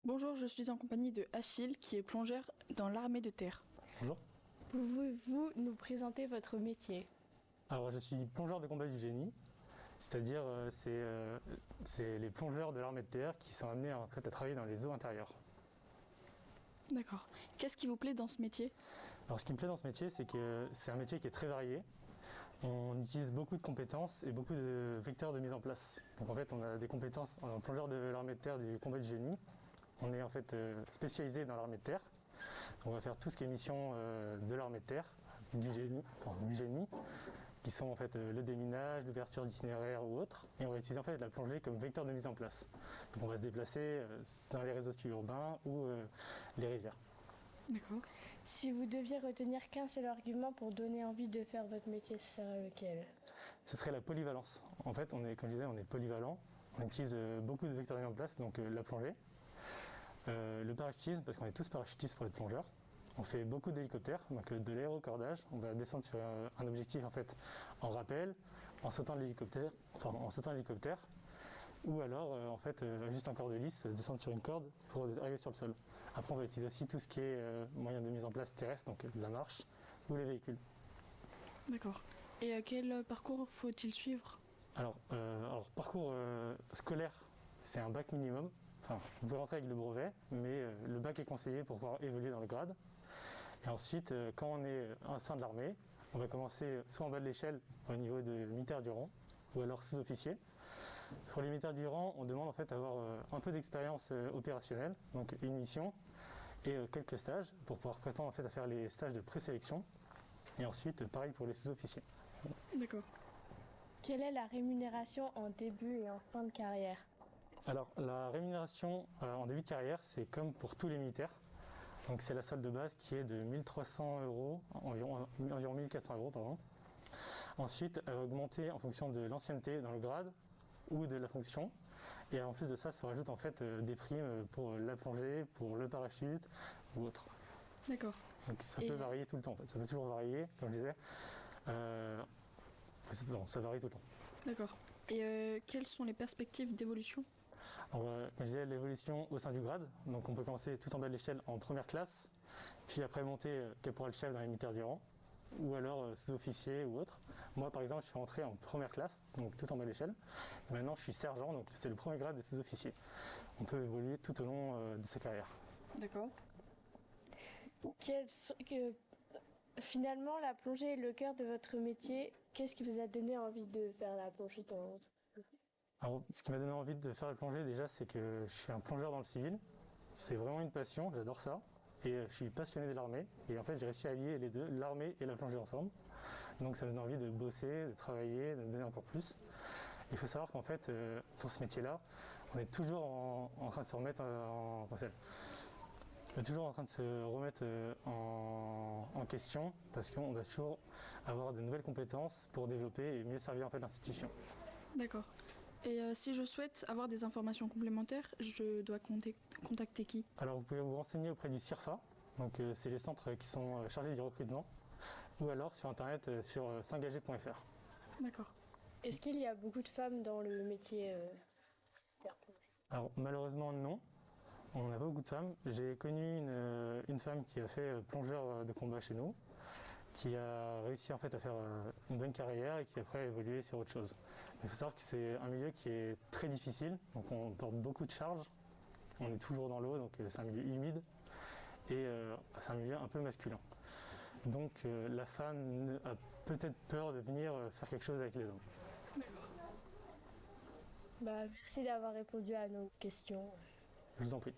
Bonjour, je suis en compagnie de Achille, qui est plongeur dans l'armée de terre. Bonjour. Pouvez-vous nous présenter votre métier? Alors je suis plongeur de combat du génie, c'est-à-dire c'est les plongeurs de l'armée de terre qui sont amenés en fait, à travailler dans les eaux intérieures. D'accord. Qu'est-ce qui vous plaît dans ce métier? Alors ce qui me plaît dans ce métier, c'est que c'est un métier qui est très varié. On utilise beaucoup de compétences et beaucoup de vecteurs de mise en place. Donc en fait on a des compétences en plongeur de l'armée de terre du combat du génie. On est en fait spécialisé dans l'armée de terre. On va faire tout ce qui est mission de l'armée de terre, du génie, qui sont en fait le déminage, l'ouverture d'itinéraires ou autre. Et on va utiliser en fait la plongée comme vecteur de mise en place. Donc on va se déplacer dans les réseaux urbains ou les rivières. D'accord. Si vous deviez retenir qu'un seul argument pour donner envie de faire votre métier, ce serait lequel? Ce serait la polyvalence. En fait, comme je disais, on est polyvalent. On utilise beaucoup de vecteurs de mise en place, donc la plongée. Le parachutisme, parce qu'on est tous parachutistes pour être plongeurs. On fait beaucoup d'hélicoptères, donc de l'aérocordage. On va descendre sur un objectif en fait en rappel, en sautant de l'hélicoptère, ou alors en fait juste en corde lisse, descendre sur une corde pour arriver sur le sol. Après on va utiliser aussi tout ce qui est moyen de mise en place terrestre, donc la marche ou les véhicules. D'accord. Et quel parcours faut-il suivre? Alors parcours scolaire, c'est un bac minimum. Enfin, vous pouvez rentrer avec le brevet, mais le bac est conseillé pour pouvoir évoluer dans le grade. Et ensuite, quand on est au sein de l'armée, on va commencer soit en bas de l'échelle au niveau de militaire du rang, ou alors sous-officier. Pour les militaires du rang, on demande en fait d'avoir un peu d'expérience opérationnelle, donc une mission et quelques stages pour pouvoir prétendre en fait à faire les stages de présélection. Et ensuite, pareil pour les sous-officiers. D'accord. Quelle est la rémunération en début et en fin de carrière? Alors, la rémunération en début de carrière, c'est comme pour tous les militaires. Donc, c'est la solde de base qui est de 1300 euros, environ 1400 euros, pardon. Ensuite, elle va augmenter en fonction de l'ancienneté dans le grade ou de la fonction. Et en plus de ça, ça rajoute en fait des primes pour la plongée, pour le parachute ou autre. D'accord. Donc, ça peut varier tout le temps. En fait. Ça peut toujours varier, comme je disais. Ça varie tout le temps. D'accord. Et quelles sont les perspectives d'évolution? Alors, comme je disais, l'évolution au sein du grade, donc on peut commencer tout en bas de l'échelle en première classe, puis après monter caporal-chef dans les militaires du rang, ou alors sous-officier ou autre. Moi par exemple, je suis rentré en première classe, donc tout en bas de l'échelle. Maintenant je suis sergent, donc c'est le premier grade de sous-officier. On peut évoluer tout au long de sa carrière. D'accord. Finalement, la plongée est le cœur de votre métier. Qu'est-ce qui vous a donné envie de faire la plongée dans... Alors, ce qui m'a donné envie de faire la plongée déjà, c'est que je suis un plongeur dans le civil. C'est vraiment une passion, j'adore ça. Et je suis passionné de l'armée. Et en fait, j'ai réussi à lier les deux, l'armée et la plongée ensemble. Donc ça me donne envie de bosser, de travailler, de me donner encore plus. Il faut savoir qu'en fait, pour ce métier-là, on est toujours en train de se remettre on est toujours en train de se remettre en question parce qu'on doit toujours avoir de nouvelles compétences pour développer et mieux servir en fait l'institution. D'accord. Et si je souhaite avoir des informations complémentaires, je dois contacter qui? Alors vous pouvez vous renseigner auprès du CIRFA, donc c'est les centres qui sont chargés du recrutement, ou alors sur internet sur s'engager.fr. D'accord. Est-ce qu'il y a beaucoup de femmes dans le métier Alors malheureusement non, on n'a pas beaucoup de femmes. J'ai connu une femme qui a fait plongeur de combat chez nous, qui a réussi en fait à faire une bonne carrière et qui après a évolué sur autre chose. Il faut savoir que c'est un milieu qui est très difficile, donc on porte beaucoup de charges, on est toujours dans l'eau, donc c'est un milieu humide et c'est un milieu un peu masculin. Donc la femme a peut-être peur de venir faire quelque chose avec les hommes. Merci d'avoir répondu à nos questions. Je vous en prie.